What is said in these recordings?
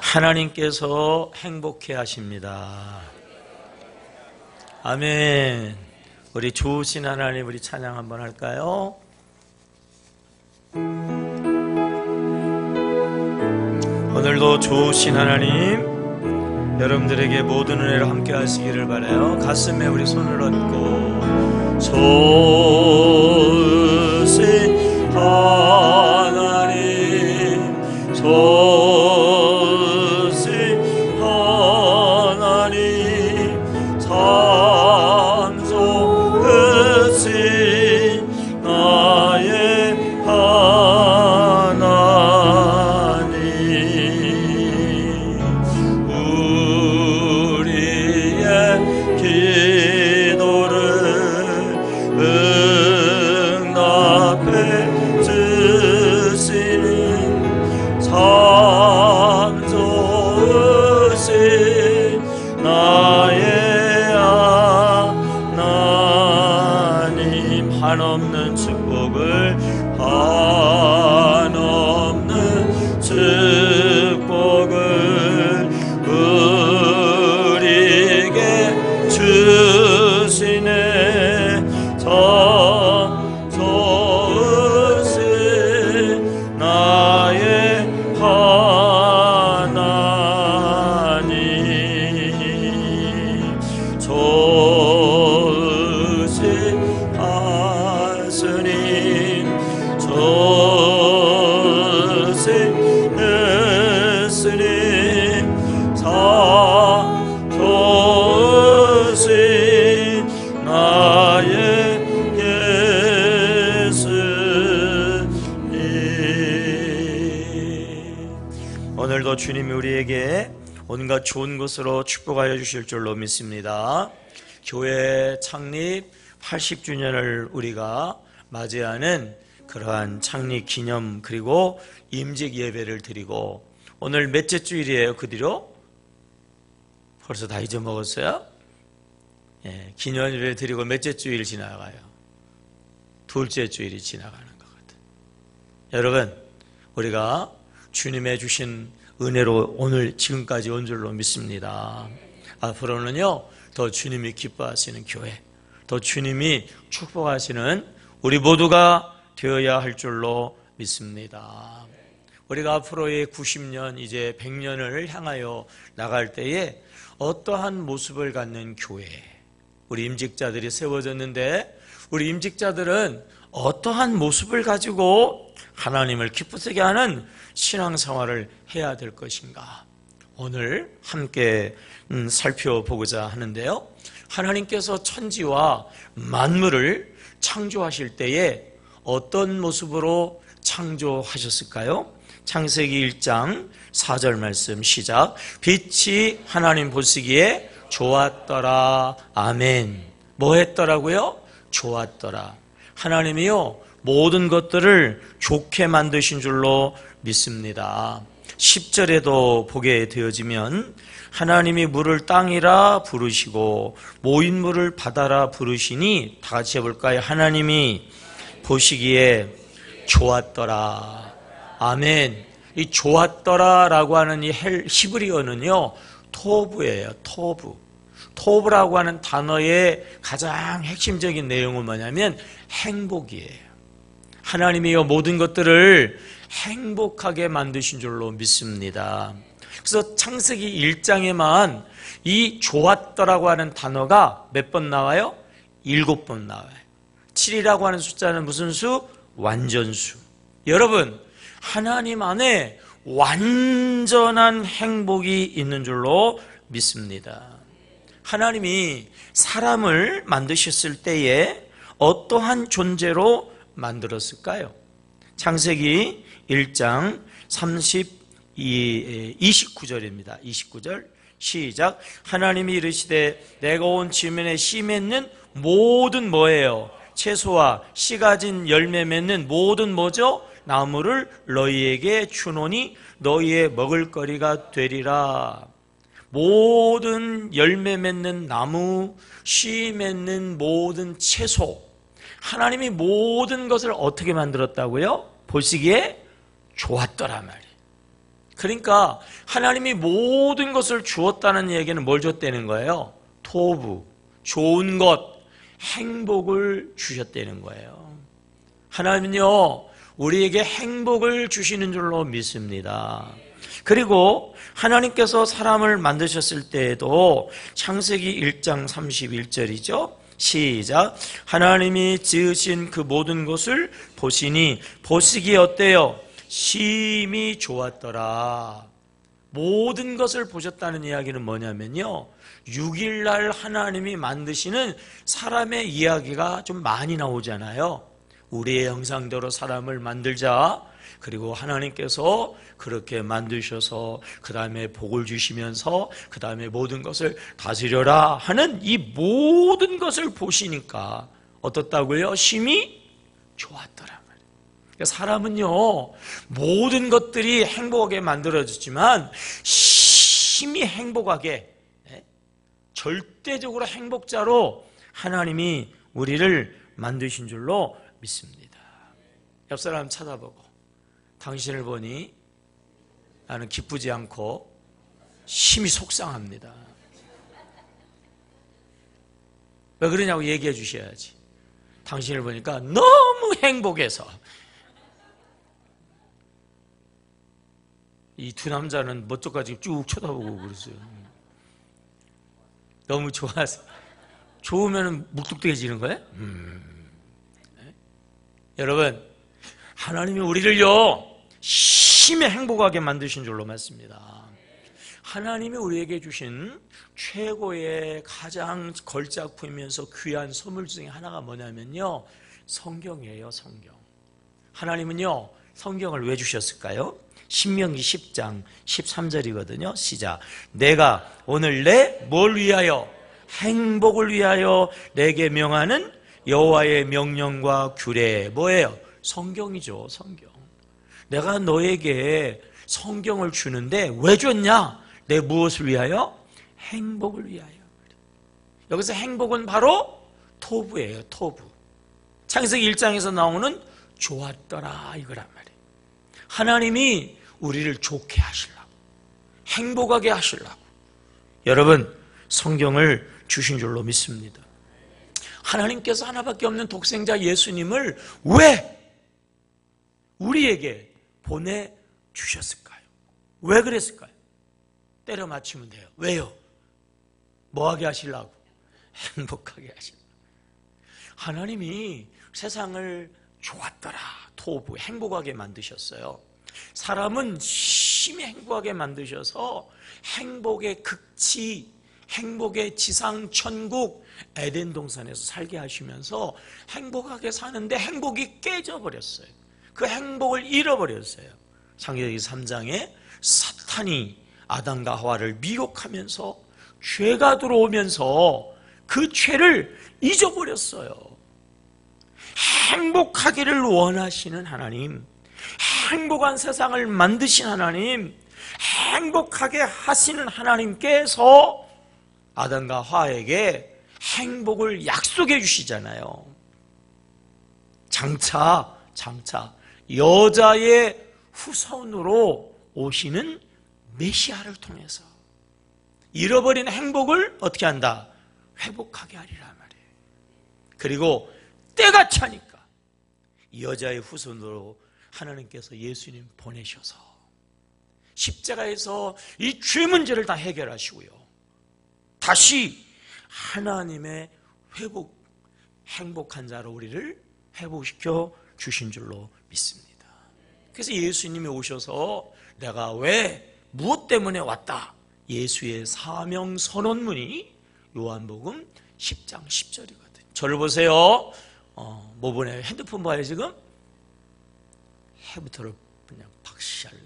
하나님께서 행복해 하십니다. 아멘. 우리 좋으신 하나님, 우리 찬양 한번 할까요? 오늘도 좋으신 하나님, 여러분들에게 모든 은혜를 함께 하시기를 바라요. 가슴에 우리 손을 얹고 좋으신 하나님, 좋으신 하나님, 참 좋으신 나의 하나님, 우리의 기도를 응답해 주시는 참 좋으신 나의 하나님, 한없는 축복을, 한없는 축복을 우리에게 주시네. 참 좋으신 나의 하나님, 좋으신 하스님, 좋으신 예수님, 참 좋으신 나의 예수님. 오늘도 주님이 우리에게 온갖 좋은 것으로 축복하여 주실 줄로 믿습니다. 교회 창립 80주년을 우리가 맞이하는 그러한 창립 기념, 그리고 임직 예배를 드리고, 오늘 몇째 주일이에요? 그 뒤로? 벌써 다 잊어먹었어요? 예, 기념 예배 드리고 몇째 주일 지나가요? 둘째 주일이 지나가는 것 같아요. 여러분, 우리가 주님의 주신 은혜로 오늘 지금까지 온 줄로 믿습니다. 앞으로는요, 더 주님이 기뻐하시는 교회, 더 주님이 축복하시는 우리 모두가 되어야 할 줄로 믿습니다. 우리가 앞으로의 90년, 이제 100년을 향하여 나갈 때에 어떠한 모습을 갖는 교회, 우리 임직자들이 세워졌는데, 우리 임직자들은 어떠한 모습을 가지고 하나님을 기쁘시게 하는 신앙생활을 해야 될 것인가, 오늘 함께 살펴보고자 하는데요. 하나님께서 천지와 만물을 창조하실 때에 어떤 모습으로 창조하셨을까요? 창세기 1장 4절 말씀 시작. 빛이 하나님 보시기에 좋았더라. 아멘. 뭐 했더라고요? 좋았더라. 하나님이요, 모든 것들을 좋게 만드신 줄로 믿습니다. 10절에도 보게 되어지면 하나님이 물을 땅이라 부르시고 모인 물을 바다라 부르시니, 다 같이 해볼까요? 하나님이 보시기에 좋았더라. 아멘. 이 좋았더라 라고 하는 이 히브리어는요, 토브예요. 토브. 토브라고 하는 단어의 가장 핵심적인 내용은 뭐냐면 행복이에요. 하나님이요, 모든 것들을 행복하게 만드신 줄로 믿습니다. 그래서 창세기 1장에만 이 좋았더라고 하는 단어가 몇 번 나와요? 7번 나와요. 7이라고 하는 숫자는 무슨 수? 완전수. 여러분, 하나님 안에 완전한 행복이 있는 줄로 믿습니다. 하나님이 사람을 만드셨을 때에 어떠한 존재로 만들었을까요? 창세기 1장 29절입니다. 29절 시작. 하나님이 이르시되 내가 온 지면에 씨 맺는 모든 뭐예요? 채소와 씨 가진 열매 맺는 모든 뭐죠? 나무를 너희에게 주노니 너희의 먹을거리가 되리라. 모든 열매 맺는 나무, 씨 맺는 모든 채소, 하나님이 모든 것을 어떻게 만들었다고요? 보시기에 좋았더라 말이에요. 그러니까 하나님이 모든 것을 주었다는 얘기는 뭘 줬다는 거예요? 토부, 좋은 것, 행복을 주셨다는 거예요. 하나님은요, 우리에게 행복을 주시는 줄로 믿습니다. 그리고 하나님께서 사람을 만드셨을 때에도 창세기 1장 31절이죠. 시작. 하나님이 지으신 그 모든 것을 보시니 보시기에 어때요? 심히 좋았더라. 모든 것을 보셨다는 이야기는 뭐냐면요, 6일날 하나님이 만드시는 사람의 이야기가 좀 많이 나오잖아요. 우리의 형상대로 사람을 만들자. 그리고 하나님께서 그렇게 만드셔서 그 다음에 복을 주시면서 그 다음에 모든 것을 다스려라 하는 이 모든 것을 보시니까 어떻다고요? 심히 좋았더라. 그러니까 사람은요, 모든 것들이 행복하게 만들어졌지만 심히 행복하게, 절대적으로 행복자로 하나님이 우리를 만드신 줄로 믿습니다. 옆 사람 쳐다보고, 당신을 보니 나는 기쁘지 않고 심히 속상합니다. 왜 그러냐고 얘기해 주셔야지. 당신을 보니까 너무 행복해서. 이 두 남자는 멋쩍까지 쭉 쳐다보고 그랬어요. 너무 좋아서. 좋으면 묵뚝대지는 거예요? 여러분, 하나님이 우리를요, 심히 행복하게 만드신 줄로 믿습니다. 하나님이 우리에게 주신 최고의 가장 걸작품이면서 귀한 선물 중에 하나가 뭐냐면요, 성경이에요. 성경. 하나님은요, 성경을 왜 주셨을까요? 신명기 10장 13절이거든요. 시작. 내가 오늘 내 뭘 위하여? 행복을 위하여 내게 명하는 여호와의 명령과 규례. 뭐예요? 성경이죠. 성경. 내가 너에게 성경을 주는데 왜 줬냐? 내 무엇을 위하여? 행복을 위하여. 여기서 행복은 바로 토부예요. 토부. 창세기 1장에서 나오는 좋았더라 이거란 말이에요. 하나님이 우리를 좋게 하시려고, 행복하게 하시려고 여러분 성경을 주신 줄로 믿습니다. 하나님께서 하나밖에 없는 독생자 예수님을 왜 우리에게 보내주셨을까요? 왜 그랬을까요? 때려 맞추면 돼요. 왜요? 뭐하게 하시려고? 행복하게 하시려고. 하나님이 세상을 좋았더라, 토부, 행복하게 만드셨어요. 사람은 심히 행복하게 만드셔서 행복의 극치, 행복의 지상천국 에덴 동산에서 살게 하시면서 행복하게 사는데 행복이 깨져버렸어요. 그 행복을 잃어버렸어요. 창세기 3장에 사탄이 아담과 하와를 미혹하면서 죄가 들어오면서 그 죄를 잊어버렸어요. 행복하기를 원하시는 하나님, 행복한 세상을 만드신 하나님, 행복하게 하시는 하나님께서 아담과 하와에게 행복을 약속해 주시잖아요. 장차 여자의 후손으로 오시는 메시아를 통해서 잃어버린 행복을 어떻게 한다? 회복하게 하리라 말이에요. 그리고 때가 차니까 여자의 후손으로 하나님께서 예수님 보내셔서 십자가에서 이 죄 문제를 다 해결하시고요, 다시 하나님의 행복한 자로 우리를 회복시켜 주신 줄로 믿습니다. 그래서 예수님이 오셔서 내가 왜 무엇 때문에 왔다? 예수의 사명 선언문이 요한복음 10장 10절이거든요. 저를 보세요. 뭐 보내요? 핸드폰 봐요 지금? 해부터를 그냥 박시할래.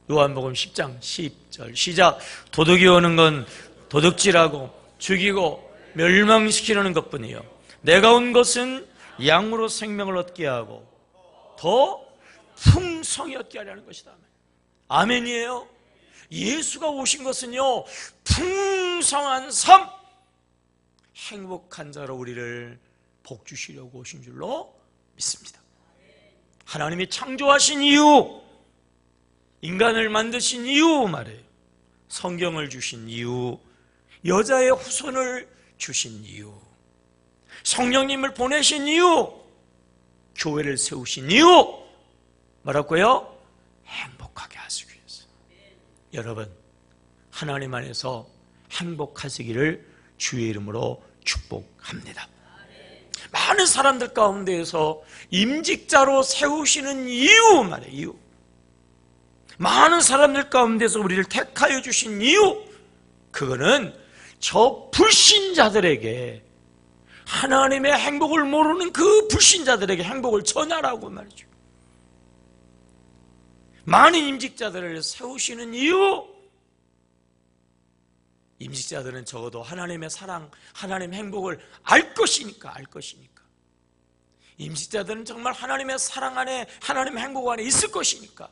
요한복음 10장 10절 시작. 도둑이 오는 건 도둑질하고 죽이고 멸망시키려는 것뿐이요, 내가 온 것은 양으로 생명을 얻게 하고 더 풍성히 얻게 하려는 것이다. 아멘이에요. 예수가 오신 것은요, 풍성한 삶, 행복한 자로 우리를 복 주시려고 오신 줄로 믿습니다. 하나님이 창조하신 이유, 인간을 만드신 이유 말이에요. 성경을 주신 이유, 여자의 후손을 주신 이유, 성령님을 보내신 이유, 교회를 세우신 이유, 뭐라고요? 행복하게 하시기 위해서. 여러분, 하나님 안에서 행복하시기를 주의 이름으로 축복합니다. 많은 사람들 가운데에서 임직자로 세우시는 이유 말이에요. 이유. 많은 사람들 가운데서 우리를 택하여 주신 이유, 그거는 저 불신자들에게, 하나님의 행복을 모르는 그 불신자들에게 행복을 전하라고 말이죠. 많은 임직자들을 세우시는 이유, 임직자들은 적어도 하나님의 사랑, 하나님의 행복을 알 것이니까. 임직자들은 정말 하나님의 사랑 안에, 하나님의 행복 안에 있을 것이니까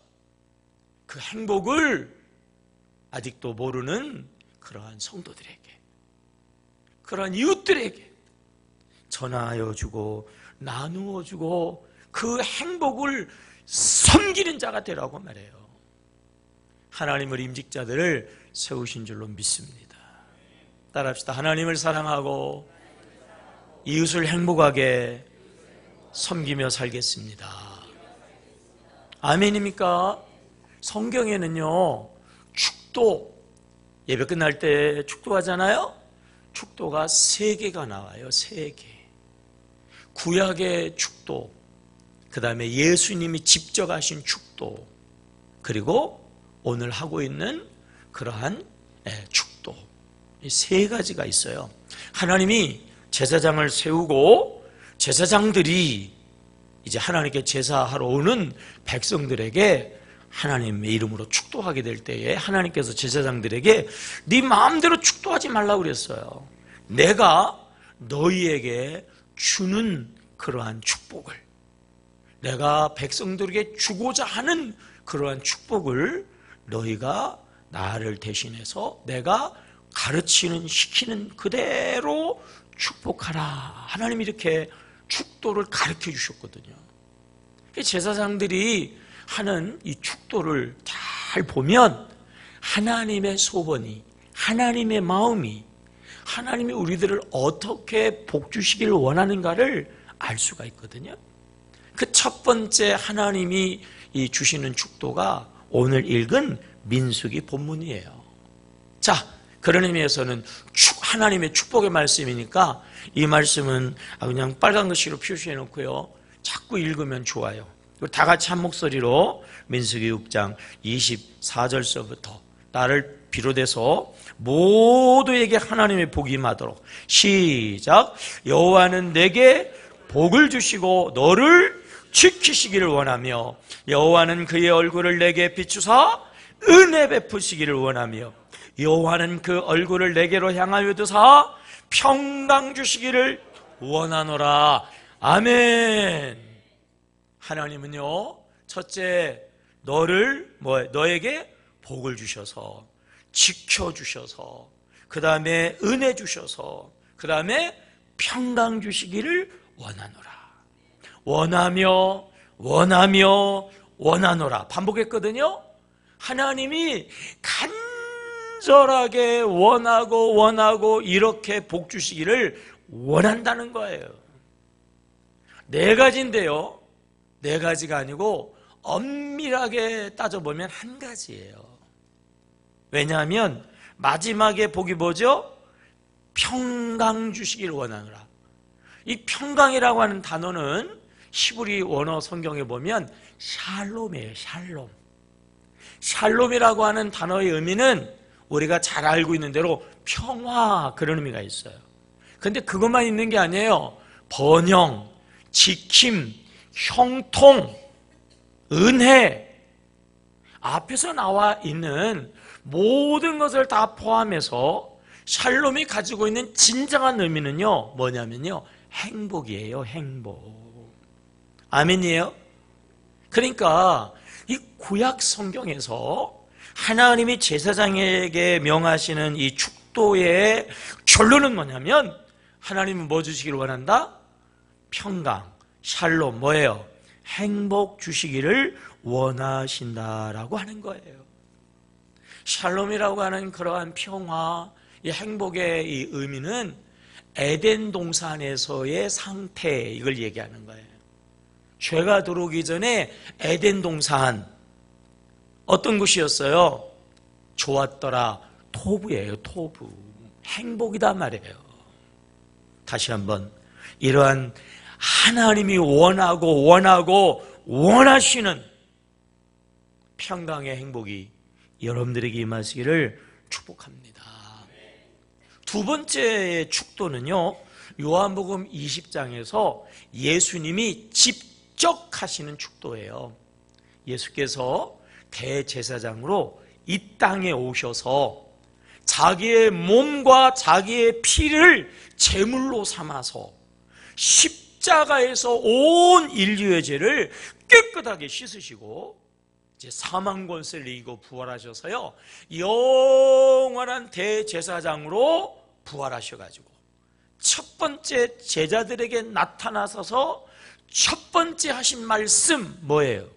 그 행복을 아직도 모르는 그러한 성도들에게, 그러한 이웃들에게 전하여 주고 나누어 주고 그 행복을 섬기는 자가 되라고 말해요. 하나님을, 임직자들을 세우신 줄로 믿습니다. 따라합시다. 하나님을 사랑하고 이웃을 행복하게 섬기며 살겠습니다. 아멘입니까? 성경에는요, 축도, 예배 끝날 때 축도하잖아요. 축도가 3개가 나와요. 3개. 구약의 축도, 그 다음에 예수님이 직접 하신 축도, 그리고 오늘 하고 있는 그러한 축도, 이 3가지가 있어요. 하나님이 제사장을 세우고 제사장들이 이제 하나님께 제사하러 오는 백성들에게 하나님의 이름으로 축도하게 될 때에 하나님께서 제사장들에게 네 마음대로 축도하지 말라고 그랬어요. 내가 너희에게 주는 그러한 축복을, 내가 백성들에게 주고자 하는 그러한 축복을 너희가 나를 대신해서 내가 가르치는, 시키는 그대로 축복하라. 하나님이 이렇게 축도를 가르쳐 주셨거든요. 제사장들이 하는 이 축도를 잘 보면 하나님의 소원이, 하나님의 마음이, 하나님이 우리들을 어떻게 복주시기를 원하는가를 알 수가 있거든요. 그 첫 번째 하나님이 주시는 축도가 오늘 읽은 민수기 본문이에요. 자, 그런 의미에서는 하나님의 축복의 말씀이니까 이 말씀은 그냥 빨간 글씨로 표시해 놓고요, 자꾸 읽으면 좋아요. 다 같이 한 목소리로 민수기 6장 24절서부터 나를 비롯해서 모두에게 하나님의 복이 임하도록, 시작. 여호와는 내게 복을 주시고 너를 지키시기를 원하며 여호와는 그의 얼굴을 내게 비추사 은혜 베푸시기를 원하며 여호와는 그 얼굴을 내게로 향하여 두사 평강 주시기를 원하노라. 아멘. 하나님은요, 첫째 너에게 복을 주셔서, 지켜주셔서, 그 다음에 은혜 주셔서, 그 다음에 평강 주시기를 원하노라. 원하노라 반복했거든요. 하나님이 간절하게 원하고 이렇게 복 주시기를 원한다는 거예요. 4가지인데요, 4가지가 아니고 엄밀하게 따져보면 1가지예요. 왜냐하면 마지막에 복이 뭐죠? 평강 주시기를 원하노라. 이 평강이라고 하는 단어는 히브리 원어 성경에 보면 샬롬이에요. 샬롬이라고 하는 단어의 의미는 우리가 잘 알고 있는 대로 평화, 그런 의미가 있어요. 근데 그것만 있는 게 아니에요. 번영, 지킴, 형통, 은혜, 앞에서 나와 있는 모든 것을 다 포함해서 샬롬이 가지고 있는 진정한 의미는요, 뭐냐면요, 행복이에요. 행복. 아멘이에요? 그러니까 이 구약 성경에서 하나님이 제사장에게 명하시는 이 축도의 결론은 뭐냐면, 하나님은 뭐 주시기를 원한다? 평강, 샬롬, 뭐예요? 행복 주시기를 원하신다라고 하는 거예요. 샬롬이라고 하는 그러한 평화, 이 행복의 이 의미는 에덴 동산에서의 상태, 이걸 얘기하는 거예요. 죄가 들어오기 전에 에덴 동산 어떤 곳이었어요? 좋았더라. 토부예요. 토부. 행복이다 말이에요. 다시 한번, 이러한 하나님이 원하고 원하시는 평강의 행복이 여러분들에게 임하시기를 축복합니다. 두 번째 축도는요, 요한복음 20장에서 예수님이 직접 하시는 축도예요. 예수께서 대제사장으로 이 땅에 오셔서 자기의 몸과 자기의 피를 제물로 삼아서 십자가에서 온 인류의 죄를 깨끗하게 씻으시고 이제 사망 권세를 이기고 부활하셔서요, 영원한 대제사장으로 부활하셔가지고 첫 번째 제자들에게 나타나셔서 첫 번째 하신 말씀 뭐예요?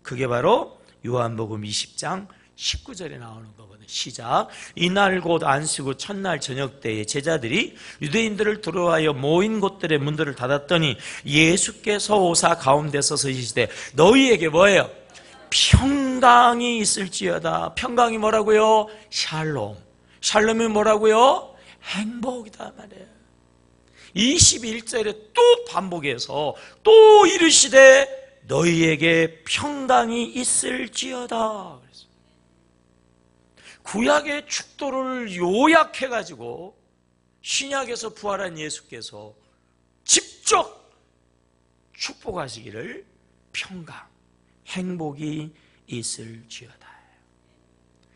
그게 바로 요한복음 20장 19절에 나오는 거거든요. 시작. 이날 곧 안식 후 첫날 저녁 때에 제자들이 유대인들을 두려워하여 모인 곳들의 문들을 닫았더니 예수께서 오사 가운데 서서 이르시되 너희에게 뭐예요? 평강이 있을지어다. 평강이 뭐라고요? 샬롬. 샬롬이 뭐라고요? 행복이다 말이에요. 21절에 또 반복해서 또 이르시되 너희에게 평강이 있을지어다. 구약의 축도를 요약해가지고 신약에서 부활한 예수께서 직접 축복하시기를 평강, 행복이 있을지어다.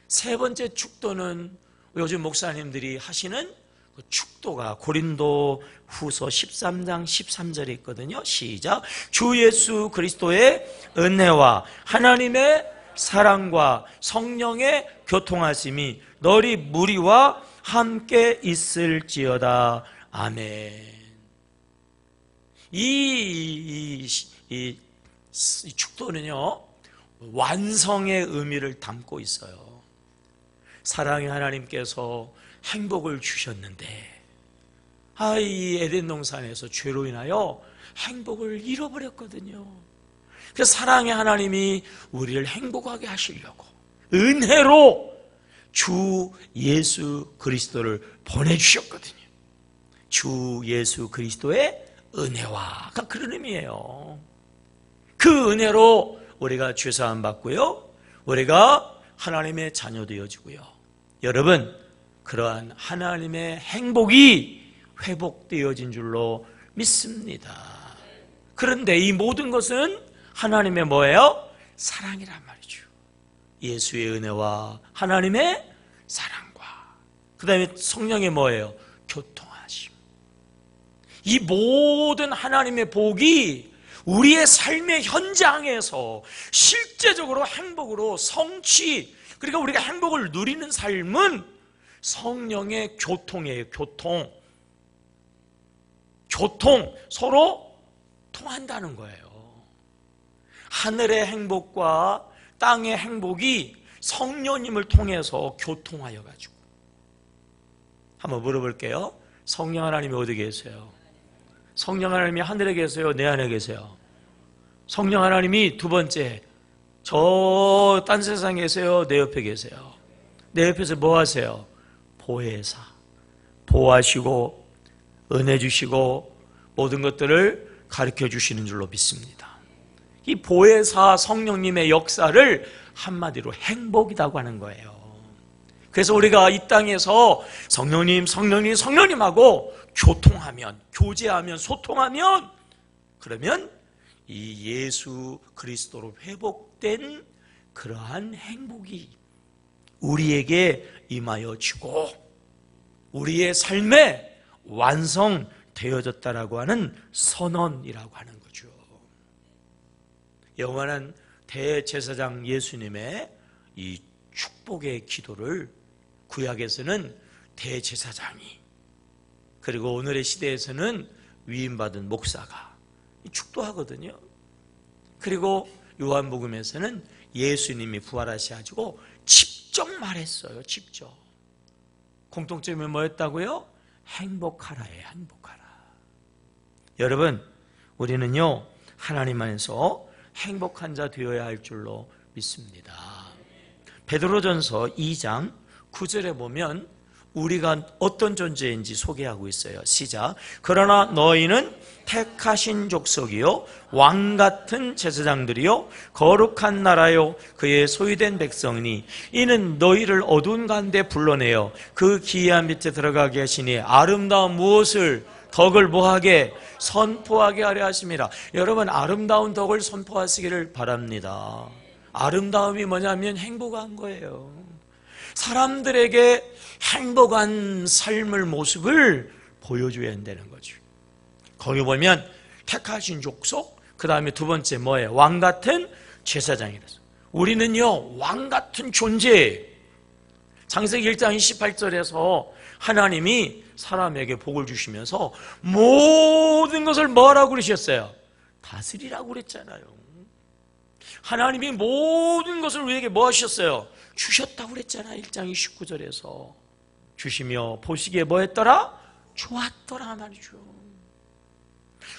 세 번째 축도는 요즘 목사님들이 하시는 그 축도가 고린도 후서 13장 13절에 있거든요. 시작. 주 예수 그리스도의 은혜와 하나님의 사랑과 성령의 교통하심이 너희 무리와 함께 있을지어다. 아멘. 이 축도는요, 완성의 의미를 담고 있어요. 사랑의 하나님께서 행복을 주셨는데, 이 에덴 동산에서 죄로 인하여 행복을 잃어버렸거든요. 그래서 사랑의 하나님이 우리를 행복하게 하시려고 은혜로 주 예수 그리스도를 보내주셨거든요. 주 예수 그리스도의 은혜와 그런 의미예요. 그 은혜로 우리가 죄사함 받고요, 우리가 하나님의 자녀 되어지고요. 여러분, 그러한 하나님의 행복이 회복되어진 줄로 믿습니다. 그런데 이 모든 것은 하나님의 뭐예요? 사랑이란 말이죠. 예수의 은혜와 하나님의 사랑과 그 다음에 성령의 뭐예요? 교통하심. 이 모든 하나님의 복이 우리의 삶의 현장에서 실제적으로 행복으로 성취, 그러니까 우리가 행복을 누리는 삶은 성령의 교통이에요. 교통, 서로 통한다는 거예요. 하늘의 행복과 땅의 행복이 성령님을 통해서 교통하여 가지고. 한번 물어볼게요. 성령 하나님이 어디 계세요? 성령 하나님이 하늘에 계세요? 내 안에 계세요? 성령 하나님이 두 번째, 저 딴 세상에 계세요? 내 옆에 계세요? 내 옆에서 뭐 하세요? 보혜사, 보호하시고 은혜 주시고 모든 것들을 가르쳐 주시는 줄로 믿습니다. 이 보혜사 성령님의 역사를 한마디로 행복이라고 하는 거예요. 그래서 우리가 이 땅에서 성령님하고 교통하면, 교제하면, 소통하면, 그러면 이 예수 그리스도로 회복된 그러한 행복이 우리에게 임하여지고 우리의 삶에 완성되어졌다라고 하는 선언이라고 하는 거죠. 영원한 대제사장 예수님의 이 축복의 기도를 구약에서는 대제사장이, 그리고 오늘의 시대에서는 위임받은 목사가 축도하거든요. 그리고 요한복음에서는 예수님이 부활하셔가지고 직접 말했어요. 직접. 공통점이 뭐였다고요? 행복하라예요. 행복하라. 여러분, 우리는요 하나님 안에서 행복한 자 되어야 할 줄로 믿습니다. 베드로전서 2장 9절에 보면 우리가 어떤 존재인지 소개하고 있어요. 시작. 그러나 너희는 택하신 족속이요 왕같은 제사장들이요 거룩한 나라요 그의 소유된 백성이니 이는 너희를 어두운 가운데 불러내어 그 기이한 빛에 들어가게 하시니 아름다운 무엇을 덕을 뭐하게 선포하게 하려 하심이라. 여러분, 아름다운 덕을 선포하시기를 바랍니다. 아름다움이 뭐냐면 행복한 거예요. 사람들에게 행복한 삶의 모습을 보여줘야 한다는 거죠. 거기 보면 택하신 족속, 그 다음에 두 번째 뭐예요? 왕같은 제사장이라서. 우리는요 왕같은 존재예요. 창세기 1장 28절에서 하나님이 사람에게 복을 주시면서 모든 것을 뭐라고 그러셨어요? 다스리라고 그랬잖아요. 하나님이 모든 것을 우리에게 뭐 하셨어요? 주셨다고 그랬잖아요. 1장 29절에서 주시며 보시기에 뭐 했더라? 좋았더라 말이죠.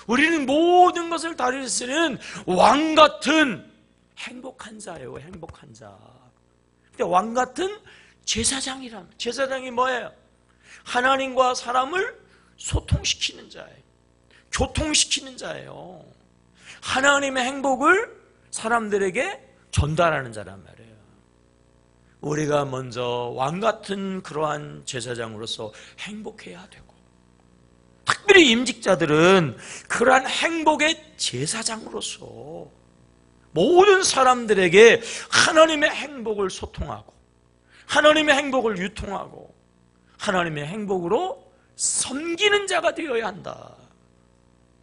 우리는 모든 것을 다스릴 수 있는 왕같은 행복한 자예요. 행복한 자. 근데 왕같은 제사장이란, 제사장이 뭐예요? 하나님과 사람을 소통시키는 자예요. 교통시키는 자예요. 하나님의 행복을 사람들에게 전달하는 자란 말이에요. 우리가 먼저 왕같은 그러한 제사장으로서 행복해야 되고, 특별히 임직자들은 그러한 행복의 제사장으로서 모든 사람들에게 하나님의 행복을 소통하고 하나님의 행복을 유통하고 하나님의 행복으로 섬기는 자가 되어야 한다.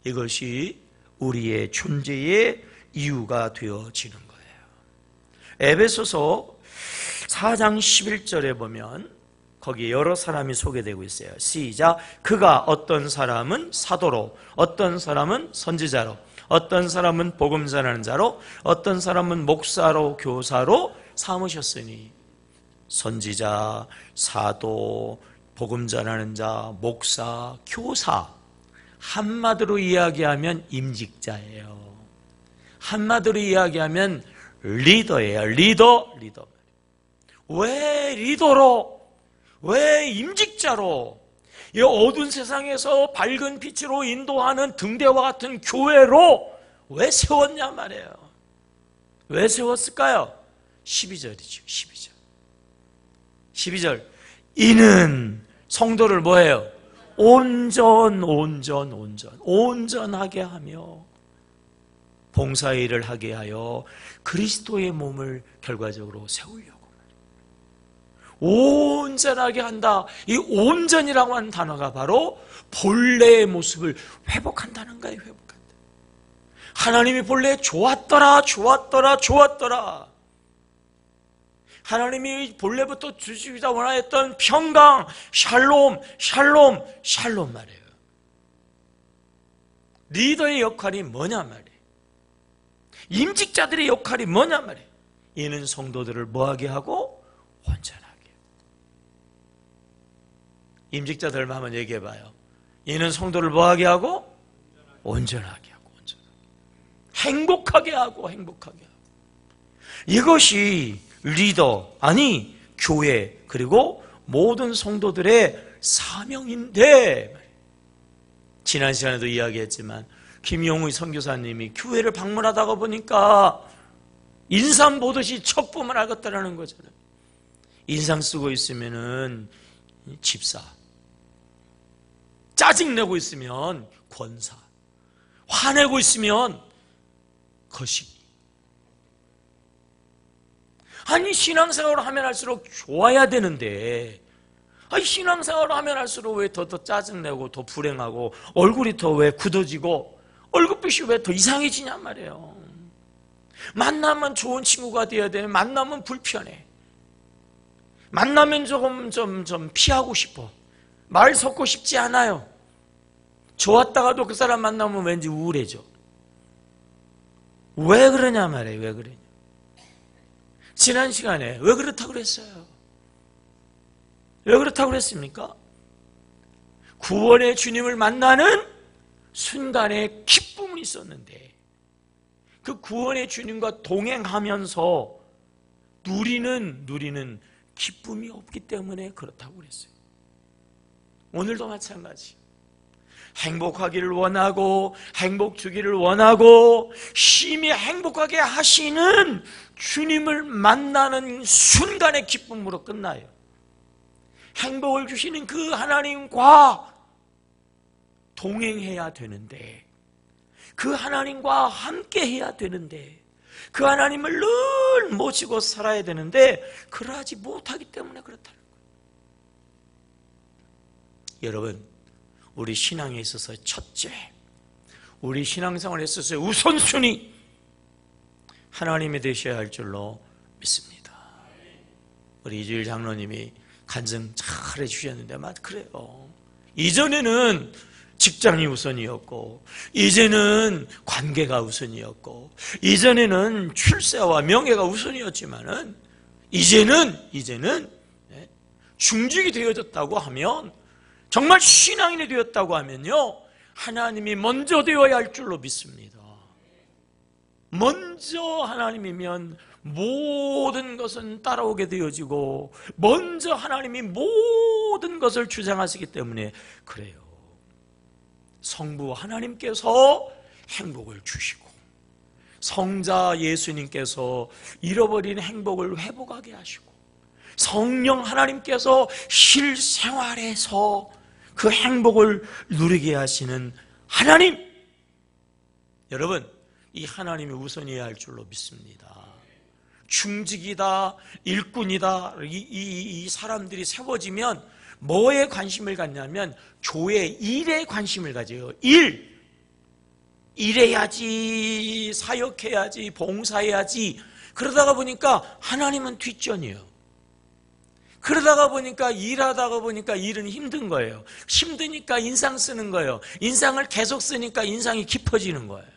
이것이 우리의 존재의 이유가 되어지는 거예요. 에베소서 4장 11절에 보면 거기에 여러 사람이 소개되고 있어요. 시작. 그가 어떤 사람은 사도로, 어떤 사람은 선지자로, 어떤 사람은 복음 전하는 자로, 어떤 사람은 목사로, 교사로 삼으셨으니. 선지자, 사도, 복음 전하는 자, 목사, 교사. 한마디로 이야기하면 임직자예요. 한마디로 이야기하면 리더예요. 리더. 왜 리더로, 왜 임직자로, 이 어두운 세상에서 밝은 빛으로 인도하는 등대와 같은 교회로 왜 세웠냐 말이에요. 왜 세웠을까요? 12절이죠. 12절. 이는 성도를 뭐예요? 온전하게 하며 봉사의 일을 하게 하여 그리스도의 몸을 결과적으로 세우려고. 온전하게 한다. 이 온전이라고 하는 단어가 바로 본래의 모습을 회복한다는 거예요. 회복한다. 하나님이 본래 좋았더라. 하나님이 본래부터 주시기자 원하였던 평강, 샬롬 말이에요. 리더의 역할이 뭐냐 말이에요. 임직자들의 역할이 뭐냐 말이에요. 이는 성도들을 뭐하게 하고 온전하게. 임직자들 한번 얘기해봐요. 이는 성도를 뭐하게 하고? 온전하게 하고, 행복하게 하고. 이것이 리더, 아니 교회, 그리고 모든 성도들의 사명인데, 지난 시간에도 이야기했지만 김용의 선교사님이 교회를 방문하다가 보니까 인상 보듯이 척 보면 알겠다라는 거잖아요. 인상 쓰고 있으면은 집사, 짜증내고 있으면 권사, 화내고 있으면 거시기. 아니, 신앙생활을 하면 할수록 좋아야 되는데, 아니, 신앙생활을 하면 할수록 왜 더 짜증내고 더 불행하고 얼굴이 더 왜 굳어지고 얼굴빛이 왜 더 이상해지냐 말이에요. 만나면 좋은 친구가 되어야 되는데 만나면 불편해. 만나면 좀 피하고 싶어. 말 섞고 싶지 않아요. 좋았다가도 그 사람 만나면 왠지 우울해져. 왜 그러냐 말이에요. 왜 그러냐. 지난 시간에 왜 그렇다고 그랬어요? 왜 그렇다고 그랬습니까? 구원의 주님을 만나는 순간에 기쁨이 있었는데 그 구원의 주님과 동행하면서 누리는 기쁨이 없기 때문에 그렇다고 그랬어요. 오늘도 마찬가지. 행복하기를 원하고 행복 주기를 원하고 심히 행복하게 하시는 주님을 만나는 순간의 기쁨으로 끝나요. 행복을 주시는 그 하나님과 동행해야 되는데 그 하나님과 함께 해야 되는데 그 하나님을 늘 모시고 살아야 되는데 그러하지 못하기 때문에 그렇다는 거예요. 여러분, 우리 신앙에 있어서 첫째, 우리 신앙생활에 있어서 우선순위 하나님이 되셔야 할 줄로 믿습니다. 우리 이주일 장로님이 간증 잘 해주셨는데 그래요. 이전에는 직장이 우선이었고 이제는 관계가 우선이었고 이전에는 출세와 명예가 우선이었지만은 이제는 중직이 되어졌다고 하면 정말 신앙인이 되었다고 하면요 하나님이 먼저 되어야 할 줄로 믿습니다. 먼저 하나님이면 모든 것은 따라오게 되어지고 먼저 하나님이 모든 것을 주장하시기 때문에 그래요. 성부 하나님께서 행복을 주시고 성자 예수님께서 잃어버린 행복을 회복하게 하시고 성령 하나님께서 실생활에서 그 행복을 누리게 하시는 하나님, 여러분 이 하나님이 우선이어야 할 줄로 믿습니다. 중직이다 일꾼이다 이 사람들이 세워지면 뭐에 관심을 갖냐면 교회 일에 관심을 가져요. 일해야지, 사역해야지, 봉사해야지. 그러다가 보니까 하나님은 뒷전이에요. 그러다가 보니까 일하다가 보니까 일은 힘든 거예요. 힘드니까 인상 쓰는 거예요. 인상을 계속 쓰니까 인상이 깊어지는 거예요.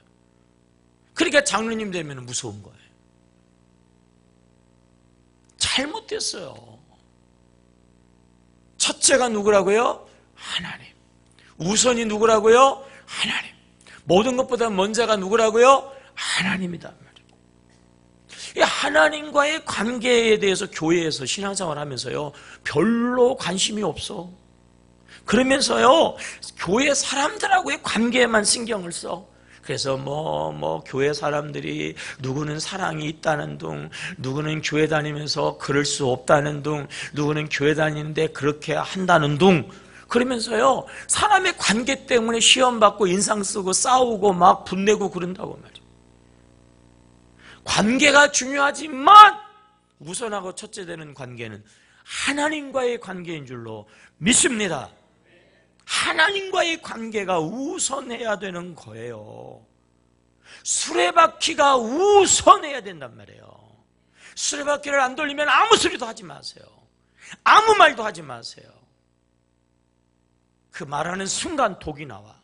그러니까 장로님 되면 무서운 거예요. 잘못됐어요. 첫째가 누구라고요? 하나님. 우선이 누구라고요? 하나님. 모든 것보다 먼저가 누구라고요? 하나님이다. 이 하나님과의 관계에 대해서 교회에서 신앙생활 하면서요 별로 관심이 없어. 그러면서요 교회 사람들하고의 관계에만 신경을 써. 그래서 교회 사람들이 누구는 사랑이 있다는 둥, 누구는 교회 다니면서 그럴 수 없다는 둥, 누구는 교회 다니는데 그렇게 한다는 둥. 그러면서요 사람의 관계 때문에 시험 받고 인상 쓰고 싸우고 막 분내고 그런다고 말이에요. 관계가 중요하지만 우선하고 첫째 되는 관계는 하나님과의 관계인 줄로 믿습니다. 하나님과의 관계가 우선해야 되는 거예요. 수레바퀴가 우선해야 된단 말이에요. 수레바퀴를 안 돌리면 아무 소리도 하지 마세요. 아무 말도 하지 마세요. 그 말하는 순간 독이 나와.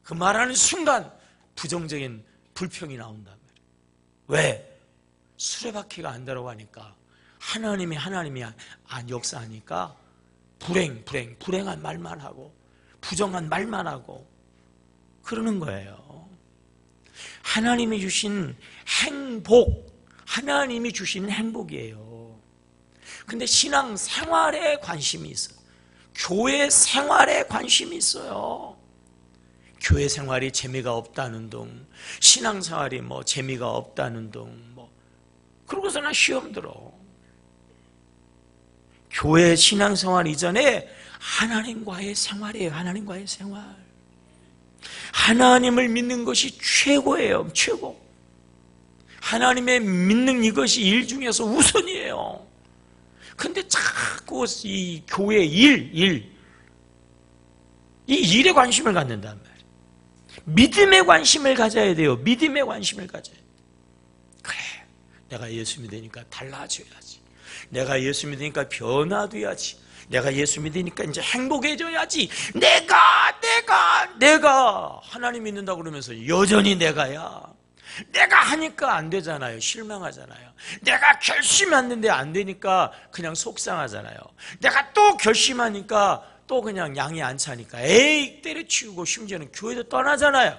그 말하는 순간 부정적인 불평이 나온단 말이에요. 왜? 수레바퀴가 안 돌아가니까 하나님이 안 역사하니까 불행한 말만 하고 부정한 말만 하고 그러는 거예요. 하나님이 주신 행복, 하나님이 주신 행복이에요. 근데 신앙 생활에 관심이 있어요. 교회 생활에 관심이 있어요. 교회 생활이 재미가 없다는 둥, 신앙 생활이 재미가 없다는 둥, 그러고서 나 시험 들어. 교회 신앙 생활 이전에 하나님과의 생활이에요. 하나님과의 생활. 하나님을 믿는 것이 최고예요. 최고. 하나님의 믿는 이것이 일 중에서 우선이에요. 근데 자꾸 이 교회 이 일에 관심을 갖는단 말이에요. 믿음에 관심을 가져야 돼요. 믿음에 관심을 가져야 돼요. 그래, 내가 예수 믿으니까 달라져야지. 내가 예수 믿으니까 변화돼야지. 내가 예수 믿으니까 이제 행복해져야지. 내가 하나님 믿는다고 그러면서 여전히 내가야. 내가 하니까 안 되잖아요. 실망하잖아요. 내가 결심했는데 안 되니까 그냥 속상하잖아요. 내가 또 결심하니까 또 그냥 양이 안 차니까 에이 때려치우고 심지어는 교회도 떠나잖아요.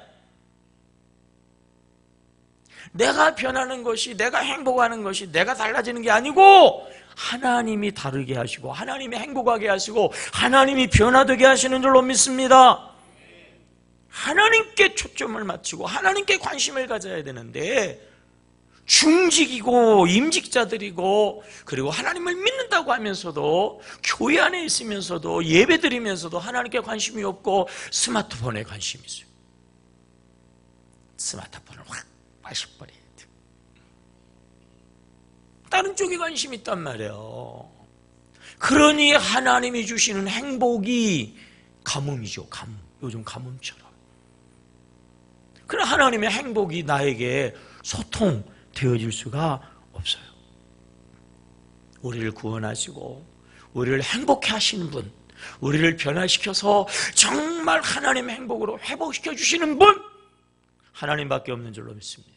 내가 변하는 것이, 내가 행복하는 것이 내가 달라지는 게 아니고 하나님이 다르게 하시고 하나님이 행복하게 하시고 하나님이 변화되게 하시는 줄로 믿습니다. 하나님께 초점을 맞추고 하나님께 관심을 가져야 되는데, 중직이고 임직자들이고 그리고 하나님을 믿는다고 하면서도 교회 안에 있으면서도 예배드리면서도 하나님께 관심이 없고 스마트폰에 관심이 있어요. 스마트폰을 확 빠셔버려야 돼. 다른 쪽에 관심이 있단 말이에요. 그러니 하나님이 주시는 행복이 가뭄이죠. 가뭄. 요즘 가뭄처럼. 그러나 하나님의 행복이 나에게 소통되어질 수가 없어요. 우리를 구원하시고 우리를 행복해 하시는 분, 우리를 변화시켜서 정말 하나님의 행복으로 회복시켜 주시는 분, 하나님밖에 없는 줄로 믿습니다.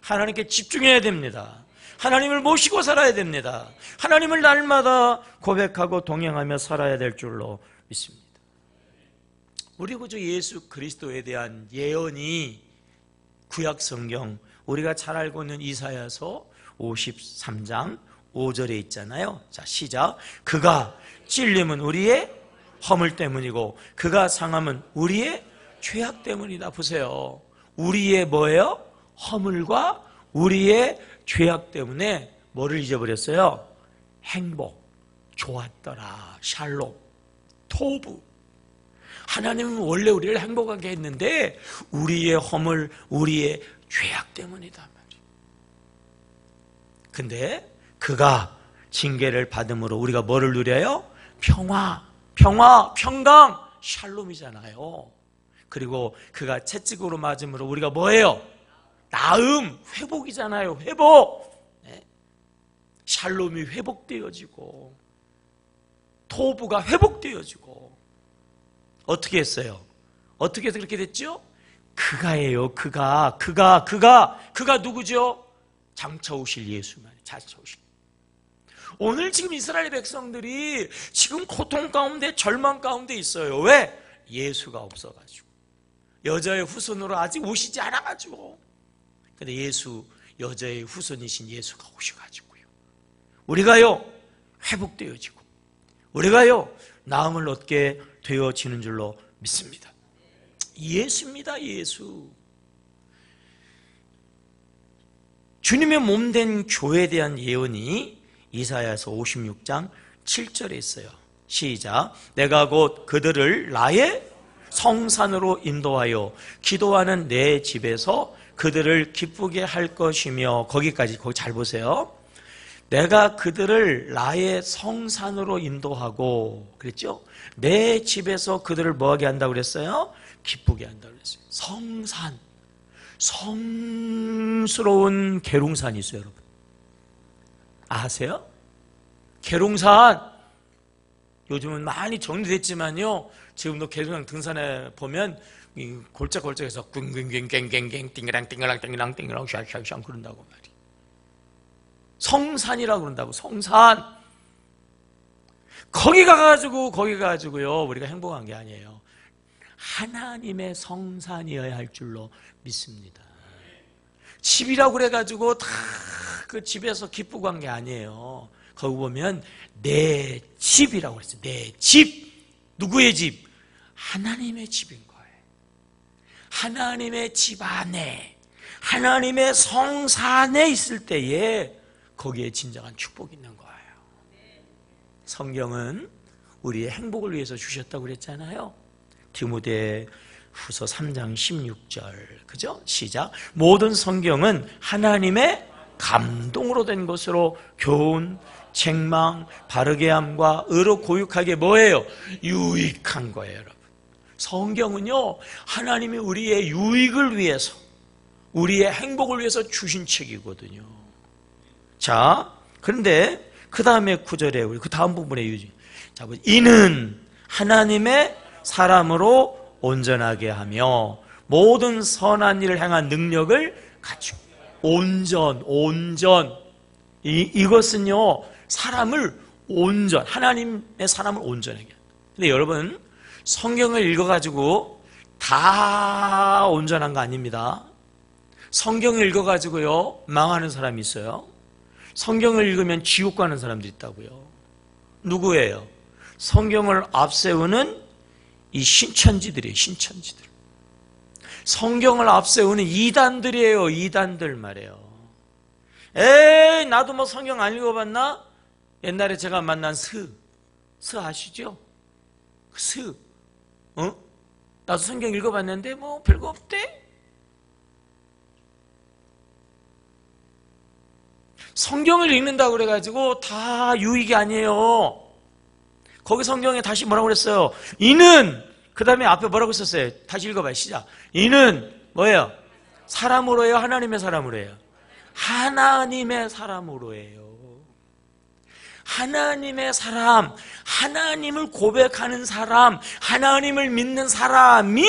하나님께 집중해야 됩니다. 하나님을 모시고 살아야 됩니다. 하나님을 날마다 고백하고 동행하며 살아야 될 줄로 믿습니다. 우리 구주 예수 그리스도에 대한 예언이 구약 성경, 우리가 잘 알고 있는 이사야서 53장 5절에 있잖아요. 자, 시작. 그가 찔림은 우리의 허물 때문이고 그가 상함은 우리의 죄악 때문이다. 보세요. 우리의 뭐예요? 허물과 우리의 죄악 때문에 뭐를 잊어버렸어요? 행복, 좋았더라, 샬롬, 토부. 하나님은 원래 우리를 행복하게 했는데 우리의 허물, 우리의 죄악 때문이다 말이에요. 근데 그가 징계를 받음으로 우리가 뭐를 누려요? 평화, 평강, 샬롬이잖아요. 그리고 그가 채찍으로 맞음으로 우리가 뭐예요? 나음, 회복이잖아요. 회복. 네. 샬롬이 회복되어지고 토부가 회복되어지고. 어떻게 했어요? 어떻게 해서 그렇게 됐죠? 그가예요. 그가 누구죠? 장차 오실 예수만. 장차 오실. 오늘 지금 이스라엘 백성들이 지금 고통 가운데 절망 가운데 있어요. 왜? 예수가 없어가지고. 여자의 후손으로 아직 오시지 않아가지고. 근데 예수, 여자의 후손이신 예수가 오셔가지고요. 우리가요 회복되어지고 우리가요 나음을 얻게 되어지는 줄로 믿습니다. 예수입니다. 예수. 주님의 몸된 교회에 대한 예언이 이사야서 56장 7절에 있어요. 시작. 내가 곧 그들을 나의 성산으로 인도하여 기도하는 내 집에서 그들을 기쁘게 할 것이며, 거기까지, 거기 잘 보세요. 내가 그들을 나의 성산으로 인도하고 그랬죠? 내 집에서 그들을 뭐하게 한다고 그랬어요? 기쁘게 한다고 그랬어요. 성산, 성스러운 계룡산이 있어요. 여러분 아세요? 계룡산 요즘은 많이 정리됐지만요, 지금도 계룡산 등산에 보면 골짜골짜에서 꽹꽹꽹꽹꽹 띵그랑 띵그랑 띵그랑 띵그랑 샤샤샤 그런다고 말이에요. 성산이라고 그런다고. 성산. 거기 가가지고요 우리가 행복한 게 아니에요. 하나님의 성산이어야 할 줄로 믿습니다. 집이라고 그래가지고 다 그 집에서 기쁘고 한 게 아니에요. 거기 보면 내 집이라고 그랬어요. 내 집. 누구의 집? 하나님의 집인 거예요. 하나님의 집 안에, 하나님의 성산에 있을 때에 거기에 진정한 축복이 있는 거예요. 성경은 우리의 행복을 위해서 주셨다고 그랬잖아요. 디모데 후서 3장 16절. 그죠? 시작. 모든 성경은 하나님의 감동으로 된 것으로 교훈, 책망, 바르게 함과 의로 고육하게 뭐예요? 유익한 거예요, 여러분. 성경은요, 하나님이 우리의 유익을 위해서, 우리의 행복을 위해서 주신 책이거든요. 자, 그런데 그 다음에 구절에 우리 그 다음 부분에 유지. 자, 이는 하나님의 사람으로 온전하게 하며 모든 선한 일을 행한 능력을 갖추고. 온전. 이것은요, 사람을 하나님의 사람을 온전하게. 근데 여러분, 성경을 읽어가지고 다 온전한 거 아닙니다. 성경을 읽어가지고요, 망하는 사람이 있어요. 성경을 읽으면 지옥 가는 사람들이 있다고요. 누구예요? 성경을 앞세우는 이 신천지들이에요, 신천지들. 성경을 앞세우는 이단들이에요, 이단들 말이에요. 에이, 나도 뭐 성경 안 읽어봤나? 옛날에 제가 만난 스 아시죠? 나도 성경 읽어봤는데 뭐 별거 없대? 성경을 읽는다고 그래가지고 다 유익이 아니에요. 거기 성경에 다시 뭐라고 그랬어요? 이는, 그 다음에 앞에 뭐라고 썼어요? 다시 읽어봐요. 시작. 이는 뭐예요? 사람으로 해요? 하나님의 사람으로 해요? 하나님의 사람으로 해요. 하나님의 사람, 하나님을 고백하는 사람, 하나님을 믿는 사람이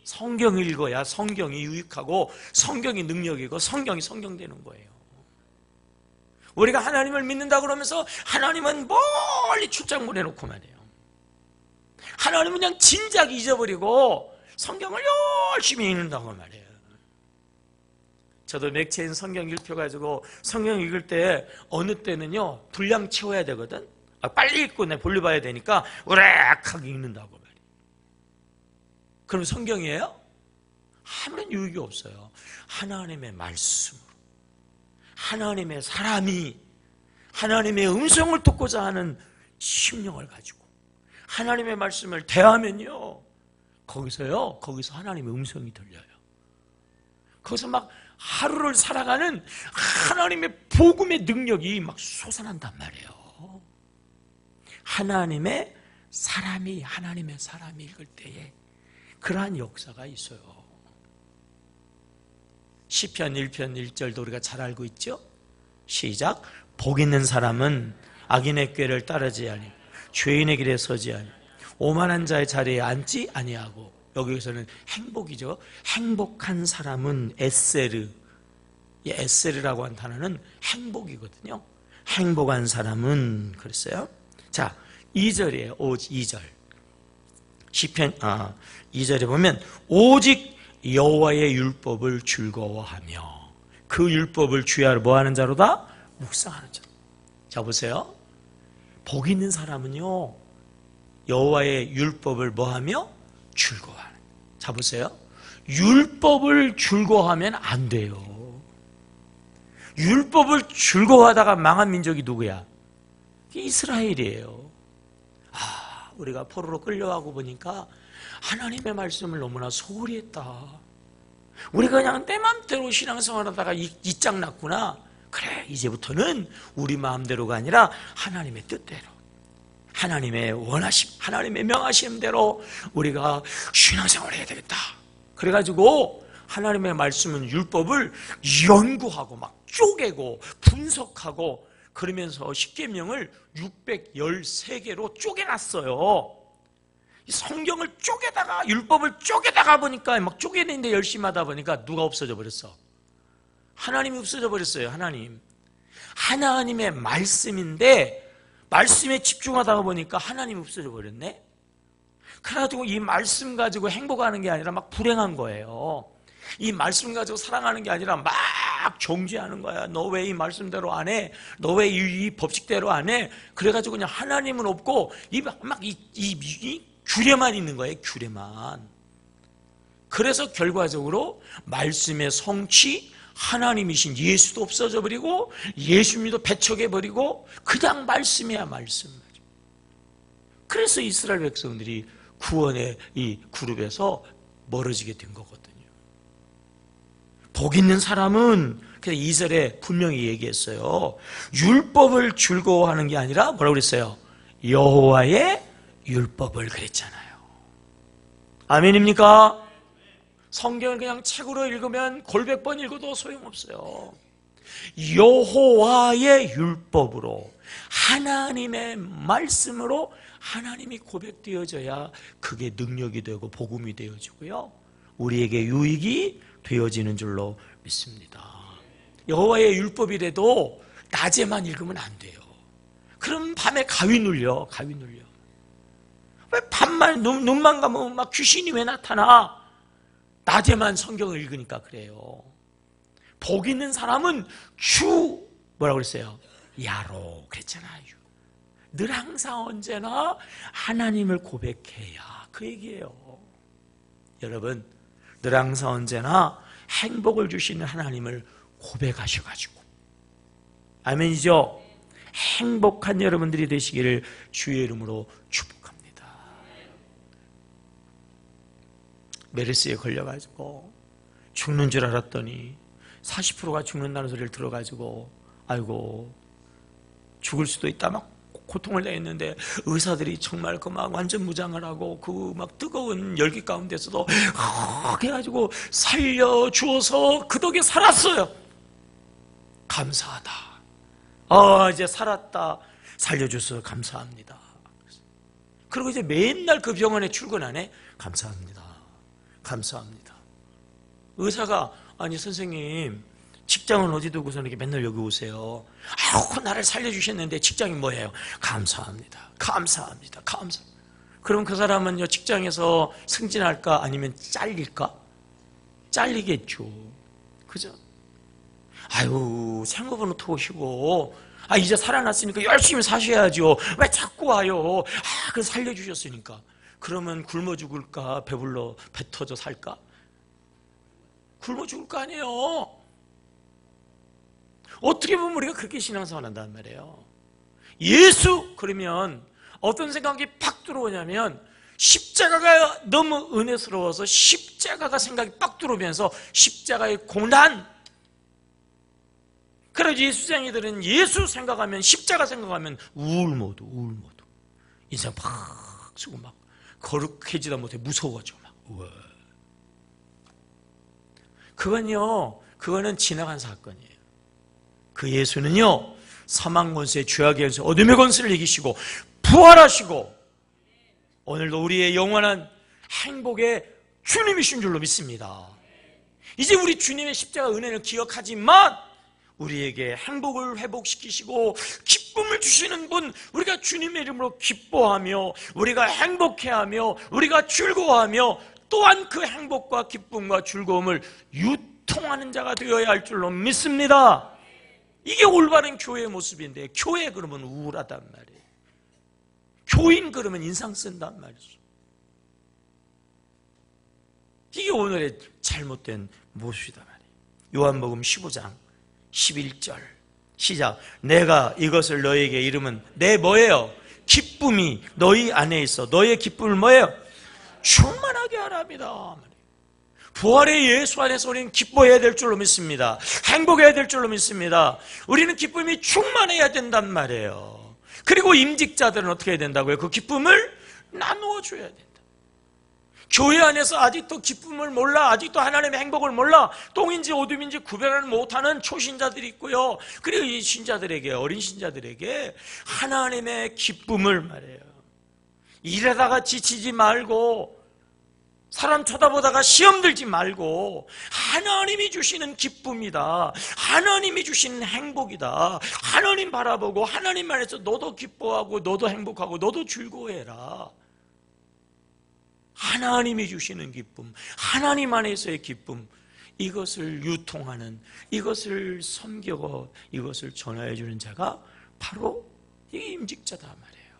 성경을 읽어야 성경이 유익하고 성경이 능력이고 성경이 성경되는 거예요. 우리가 하나님을 믿는다 그러면서 하나님은 멀리 출장 보내놓고 말이에요. 하나님은 그냥 진작 잊어버리고 성경을 열심히 읽는다고 말이에요. 저도 맥체인 성경 읽혀가지고 성경 읽을 때 어느 때는요 분량 채워야 되거든. 빨리 읽고 내 볼일 봐야 되니까 우락하게 읽는다고 말이에요. 그럼 성경이에요? 아무런 유익이 없어요. 하나님의 말씀으로, 하나님의 사람이 하나님의 음성을 듣고자 하는 심령을 가지고 하나님의 말씀을 대하면요, 거기서 하나님의 음성이 들려요. 거기서 막 하루를 살아가는 하나님의 복음의 능력이 막 솟아난단 말이에요. 하나님의 사람이 읽을 때에 그러한 역사가 있어요. 시편 1편 1절도 우리가 잘 알고 있죠? 시작. 복 있는 사람은 악인의 꾀를 따르지 아니하고 죄인의 길에 서지 아니하고 오만한 자의 자리에 앉지 아니하고. 여기서는 행복이죠. 행복한 사람은 에세르. 이 에세르라고 한 단어는 행복이거든요. 행복한 사람은 그랬어요. 자, 2절이에요. 2절. 시편 2절에 보면 오직 여호와의 율법을 즐거워하며 그 율법을 주야로 뭐하는 자로다? 묵상하는 자. 자, 보세요. 복 있는 사람은요 여호와의 율법을 뭐하며? 즐거워하는. 자, 보세요. 율법을 즐거워하면 안 돼요. 율법을 즐거워하다가 망한 민족이 누구야? 이스라엘이에요. 우리가 포로로 끌려가고 보니까 하나님의 말씀을 너무나 소홀히 했다. 우리가 그냥 내 마음대로 신앙생활하다가 이짝 났구나. 그래, 이제부터는 우리 마음대로가 아니라 하나님의 뜻대로, 하나님의 원하심, 하나님의 명하심대로 우리가 신앙생활을 해야 되겠다. 그래가지고 하나님의 말씀은 율법을 연구하고 막 쪼개고 분석하고 그러면서 십계명을 613개로 쪼개놨어요. 성경을 쪼개다가 율법을 쪼개다가 보니까 막 쪼개는데 열심히 하다 보니까 누가 없어져 버렸어? 하나님이 없어져 버렸어요. 하나님의 말씀인데 말씀에 집중하다 보니까 하나님이 없어져 버렸네. 그래가지고 이 말씀 가지고 행복하는 게 아니라 막 불행한 거예요. 이 말씀 가지고 사랑하는 게 아니라 막 정죄하는 거야. 너 왜 이 말씀대로 안 해? 너 왜 이 법칙대로 안 해? 그래가지고 그냥 하나님은 없고 이 규례만 있는 거예요. 규례만. 그래서 결과적으로 말씀의 성취, 하나님이신 예수도 없어져 버리고 예수님도 배척해 버리고 그냥 말씀이야, 말씀. 그래서 이스라엘 백성들이 구원의 이 그룹에서 멀어지게 된 거거든요. 복 있는 사람은 그래서 2절에 분명히 얘기했어요. 율법을 즐거워하는 게 아니라 뭐라고 그랬어요? 여호와의 율법을 그랬잖아요. 아멘입니까? 성경을 그냥 책으로 읽으면 골백 번 읽어도 소용없어요. 여호와의 율법으로, 하나님의 말씀으로 하나님이 고백되어져야 그게 능력이 되고 복음이 되어지고요, 우리에게 유익이 되어지는 줄로 믿습니다. 여호와의 율법이라도 낮에만 읽으면 안 돼요. 그럼 밤에 가위 눌려. 왜 밤만 눈만 감으면 막 귀신이 왜 나타나? 낮에만 성경을 읽으니까 그래요. 복 있는 사람은 뭐라고 그랬어요? 야로 그랬잖아요. 늘 항상 언제나 하나님을 고백해야, 그 얘기예요. 여러분, 늘 항상 언제나 행복을 주시는 하나님을 고백하셔가지고, 아멘이죠? 행복한 여러분들이 되시기를 주의 이름으로 축복합니다. 메르스에 걸려가지고 죽는 줄 알았더니 40%가 죽는다는 소리를 들어가지고 아이고 죽을 수도 있다 막 고통을 내했는데, 의사들이 정말 그 막 완전 무장을 하고 그 막 뜨거운 열기 가운데서도 해가지고 살려주어서 그 덕에 살았어요. 감사하다. 이제 살았다. 살려줘서 감사합니다. 그리고 이제 맨날 그 병원에 출근하네. 감사합니다. 의사가, 아니 선생님 직장은 어디 두고서 이렇게 맨날 여기 오세요? 나를 살려주셨는데 직장이 뭐예요? 감사합니다. 그럼 그 사람은요, 직장에서 승진할까 아니면 잘릴까? 잘리겠죠. 그죠? 생업은 어떻게 오시고, 이제 살아났으니까 열심히 사셔야죠. 왜 자꾸 와요? 그래서 살려주셨으니까. 그러면 굶어 죽을까? 배 터져 살까? 굶어 죽을 거 아니에요. 어떻게 보면 우리가 그렇게 신앙생활 한단 말이에요. 예수 그러면 어떤 생각이 팍 들어오냐면, 십자가가 너무 은혜스러워서 십자가가 생각이 빡 들어오면서 십자가의 고난. 그래서 예수쟁이들은 예수 생각하면, 십자가 생각하면 우울모드. 인생 팍 쓰고 막 거룩해지다 못해 무서워져 막. 그거는 지나간 사건이에요. 그 예수는요, 사망 권세, 죄악의 권세, 어둠의 권세를 이기시고 부활하시고 오늘도 우리의 영원한 행복의 주님이신 줄로 믿습니다. 이제 우리 주님의 십자가 은혜를 기억하지만 우리에게 행복을 회복시키시고 기쁨을 주시는 분, 우리가 주님의 이름으로 기뻐하며 우리가 행복해하며 우리가 즐거워하며 또한 그 행복과 기쁨과 즐거움을 유통하는 자가 되어야 할 줄로 믿습니다. 이게 올바른 교회의 모습인데, 교회 그러면 우울하단 말이에요. 교인 그러면 인상 쓴단 말이죠. 이게 오늘의 잘못된 모습이다 말이에요. 요한복음 15장 11절 시작. 내가 이것을 너희에게 이르면 내 뭐예요? 기쁨이 너희 안에 있어. 너희의 기쁨을 뭐예요? 충만하게 하랍니다. 부활의 예수 안에서 우리는 기뻐해야 될 줄로 믿습니다. 행복해야 될 줄로 믿습니다. 우리는 기쁨이 충만해야 된단 말이에요. 그리고 임직자들은 어떻게 해야 된다고요? 그 기쁨을 나누어 줘야 된다. 교회 안에서 아직도 기쁨을 몰라, 아직도 하나님의 행복을 몰라, 똥인지 오둠인지 구별을 못하는 초신자들이 있고요. 그리고 이 신자들에게, 어린 신자들에게 하나님의 기쁨을 말해요. 일하다가 지치지 말고, 사람 쳐다보다가 시험 들지 말고, 하나님이 주시는 기쁨이다, 하나님이 주시는 행복이다, 하나님 바라보고 하나님 안에서 너도 기뻐하고 너도 행복하고 너도 즐거워해라. 하나님이 주시는 기쁨, 하나님 안에서의 기쁨, 이것을 유통하는, 이것을 섬기고 이것을 전하여 주는 자가 바로 이 임직자다 말이에요.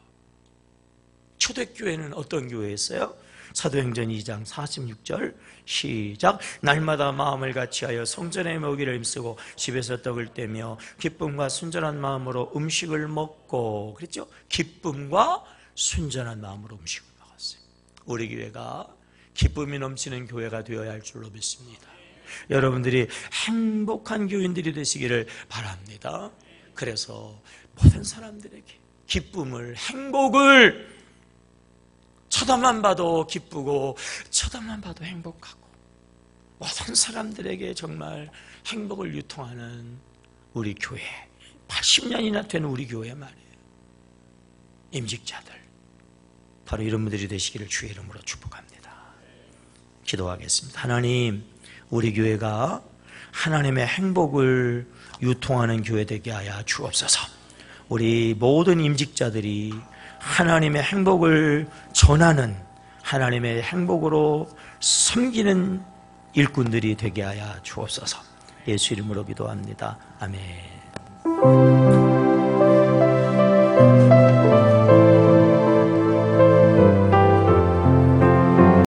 초대교회는 어떤 교회였어요? 사도행전 2장 46절 시작. 날마다 마음을 같이하여 성전에 모기를 힘쓰고 집에서 떡을 떼며 기쁨과 순전한 마음으로 음식을 먹고, 그랬죠? 기쁨과 순전한 마음으로 음식을 먹었어요. 우리 교회가 기쁨이 넘치는 교회가 되어야 할 줄로 믿습니다. 여러분들이 행복한 교인들이 되시기를 바랍니다. 그래서 모든 사람들에게 기쁨을, 행복을, 쳐다만 봐도 기쁘고 쳐다만 봐도 행복하고 모든 사람들에게 정말 행복을 유통하는 우리 교회, 80년이나 된 우리 교회 말이에요. 임직자들, 바로 이런 분들이 되시기를 주의 이름으로 축복합니다. 기도하겠습니다. 하나님, 우리 교회가 하나님의 행복을 유통하는 교회 되게 하여 주옵소서. 우리 모든 임직자들이 하나님의 행복을 전하는, 하나님의 행복으로 섬기는 일꾼들이 되게 하여 주옵소서. 예수 이름으로 기도합니다. 아멘.